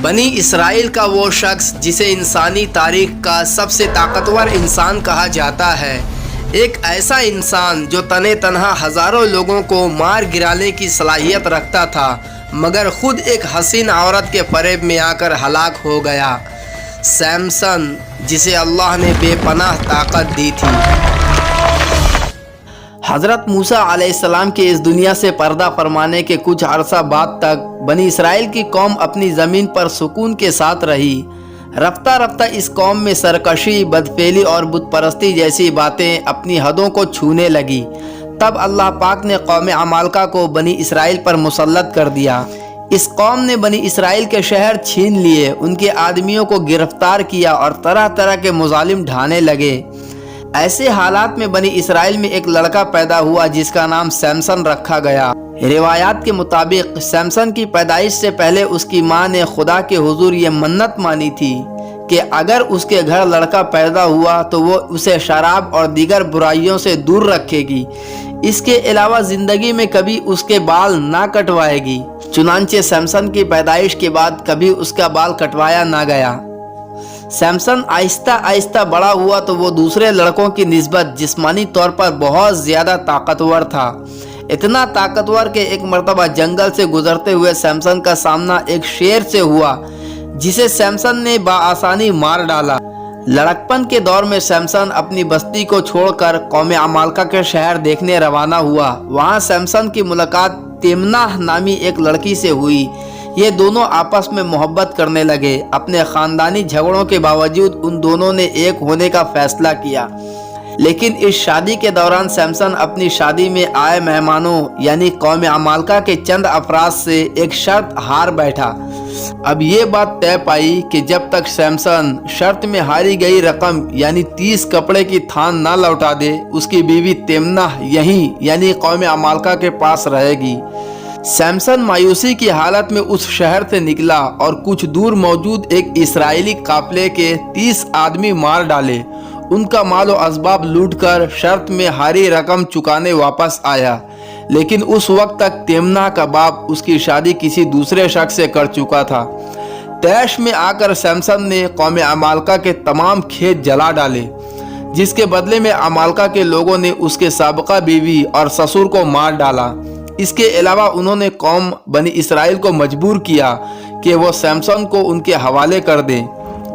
بنی اسرائیل کا وہ شخص جسے انسانی تاریخ کا سب سے طاقتور انسان کہا جاتا ہے، ایک ایسا انسان جو تنے تنہا ہزاروں لوگوں کو مار گرانے کی صلاحیت رکھتا تھا، مگر خود ایک حسین عورت کے فریب میں آ کر ہلاک ہو گیا۔ سمسن، جسے اللہ نے بے پناہ طاقت دی تھی۔ حضرت موسیٰ علیہ السلام کے اس دنیا سے پردہ فرمانے کے کچھ عرصہ بعد تک بنی اسرائیل کی قوم اپنی زمین پر سکون کے ساتھ رہی۔ رفتہ رفتہ اس قوم میں سرکشی، بدفعلی اور بت پرستی جیسی باتیں اپنی حدوں کو چھونے لگی۔ تب اللہ پاک نے قوم عمالقہ کو بنی اسرائیل پر مسلط کر دیا۔ اس قوم نے بنی اسرائیل کے شہر چھین لیے، ان کے آدمیوں کو گرفتار کیا اور طرح طرح کے مظالم ڈھانے لگے۔ ایسے حالات میں بنی اسرائیل میں ایک لڑکا پیدا ہوا جس کا نام سمسن رکھا گیا۔ روایات کے مطابق سمسن کی پیدائش سے پہلے اس کی ماں نے خدا کے حضور یہ منت مانی تھی کہ اگر اس کے گھر لڑکا پیدا ہوا تو وہ اسے شراب اور دیگر برائیوں سے دور رکھے گی، اس کے علاوہ زندگی میں کبھی اس کے بال نہ کٹوائے گی۔ چنانچہ سمسن کی پیدائش کے بعد کبھی اس کا بال کٹوایا نہ گیا۔ سمسن آہستہ آہستہ بڑا ہوا تو وہ دوسرے لڑکوں کی نسبت جسمانی طور پر بہت زیادہ طاقتور تھا، اتنا طاقتور کہ ایک مرتبہ جنگل سے گزرتے ہوئے سمسن کا سامنا ایک شیر سے ہوا جسے سمسن نے بآسانی مار ڈالا۔ لڑکپن کے دور میں سمسن اپنی بستی کو چھوڑ کر قوم عمالقہ کے شہر دیکھنے روانہ ہوا۔ وہاں سمسن کی ملاقات تیمناہ نامی ایک لڑکی سے ہوئی۔ یہ دونوں آپس میں محبت کرنے لگے۔ اپنے خاندانی جھگڑوں کے باوجود ان دونوں نے ایک ہونے کا فیصلہ کیا، لیکن اس شادی کے دوران سمسن اپنی شادی میں آئے مہمانوں یعنی قوم عمالقہ کے چند افراد سے ایک شرط ہار بیٹھا۔ اب یہ بات طے پائی کہ جب تک سمسن شرط میں ہاری گئی رقم یعنی 30 کپڑے کی تھان نہ لوٹا دے، اس کی بیوی تیمناہ یہیں یعنی قوم عمالقہ کے پاس رہے گی۔ سمسن مایوسی کی حالت میں اس شہر سے نکلا اور کچھ دور موجود ایک اسرائیلی قافلے کے 30 آدمی مار ڈالے، ان کا مال و اسباب لوٹ کر شرط میں ہاری رقم چکانے واپس آیا۔ لیکن اس وقت تک تیمناہ کا باپ اس کی شادی کسی دوسرے شخص سے کر چکا تھا۔ طیش میں آ کر سمسن نے قوم عمالقہ کے تمام کھیت جلا ڈالے، جس کے بدلے میں عمالقہ کے لوگوں نے اس کے سابقہ بیوی اور سسر کو مار ڈالا۔ اس کے علاوہ انہوں نے قوم بنی اسرائیل کو مجبور کیا کہ وہ سمسن کو ان کے حوالے کر دیں۔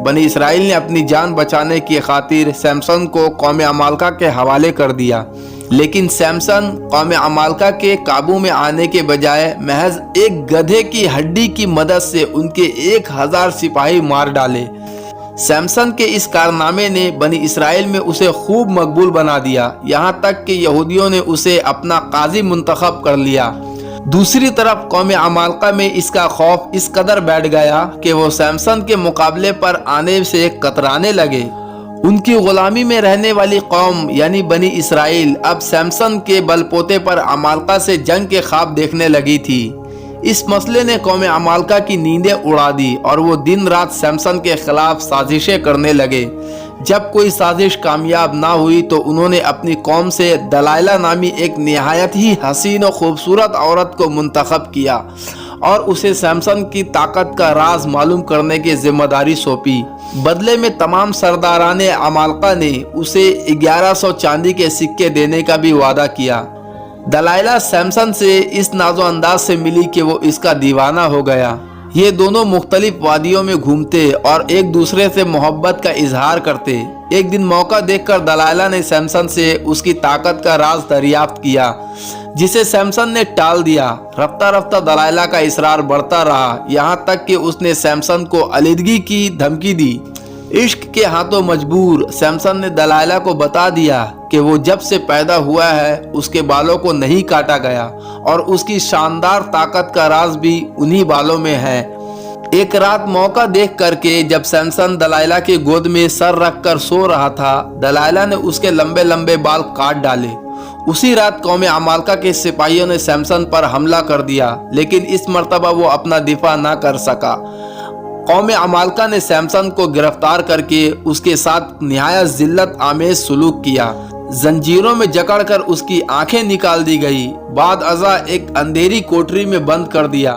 بنی اسرائیل نے اپنی جان بچانے کی خاطر سمسن کو قوم عمالقہ کے حوالے کر دیا، لیکن سمسن قوم عمالقہ کے قابو میں آنے کے بجائے محض ایک گدھے کی ہڈی کی مدد سے ان کے 1000 سپاہی مار ڈالے۔ سمسن کے اس کارنامے نے بنی اسرائیل میں اسے خوب مقبول بنا دیا، یہاں تک کہ یہودیوں نے اسے اپنا قاضی منتخب کر لیا۔ دوسری طرف قوم عمالقہ میں اس کا خوف اس قدر بیٹھ گیا کہ وہ سمسن کے مقابلے پر آنے سے کترانے لگے۔ ان کی غلامی میں رہنے والی قوم یعنی بنی اسرائیل اب سمسن کے بل پوتے پر عمالقہ سے جنگ کے خواب دیکھنے لگی تھی۔ اس مسئلے نے قوم عمالقہ کی نیندیں اڑا دی اور وہ دن رات سمسن کے خلاف سازشیں کرنے لگے۔ جب کوئی سازش کامیاب نہ ہوئی تو انہوں نے اپنی قوم سے دلائلہ نامی ایک نہایت ہی حسین و خوبصورت عورت کو منتخب کیا اور اسے سمسن کی طاقت کا راز معلوم کرنے کی ذمہ داری سونپی۔ بدلے میں تمام سرداران عمالقہ نے اسے 1100 چاندی کے سکے دینے کا بھی وعدہ کیا۔ دلائلہ سمسن سے اس ناز و انداز سے ملی کہ وہ اس کا دیوانہ ہو گیا۔ یہ دونوں مختلف وادیوں میں گھومتے اور ایک دوسرے سے محبت کا اظہار کرتے۔ ایک دن موقع دیکھ کر دلائلہ نے سمسن سے اس کی طاقت کا راز دریافت کیا، جسے سمسن نے ٹال دیا۔ رفتہ رفتہ دلائلہ کا اصرار بڑھتا رہا، یہاں تک کہ اس نے سمسن کو علیحدگی کی دھمکی دی۔ عشق کے ہاتھوں مجبور سمسن نے دلائلہ کو بتا دیا کہ وہ جب سے پیدا ہوا ہے اس کے بالوں کو نہیں کاٹا گیا اور اس کی شاندار طاقت کا راز بھی انہی بالوں میں ہے۔ ایک رات موقع دیکھ کر کے جب سمسن دلائلہ کی گود میں سر رکھ کر سو رہا تھا، دلائلہ نے اس کے لمبے لمبے بال کاٹ ڈالے۔ اسی رات قوم عمالقہ کے سپاہیوں نے سمسن پر حملہ کر دیا، لیکن اس مرتبہ وہ اپنا دفاع نہ کر سکا۔ قوم عمالقہ نے سمسن کو گرفتار کر کے اس کے ساتھ نہایت ذلت آمیز سلوک کیا۔ زنجیروں میں جکڑ کر اس کی آنکھیں نکال دی گئی، بعد ازاں ایک اندھیری کوٹری میں بند کر دیا۔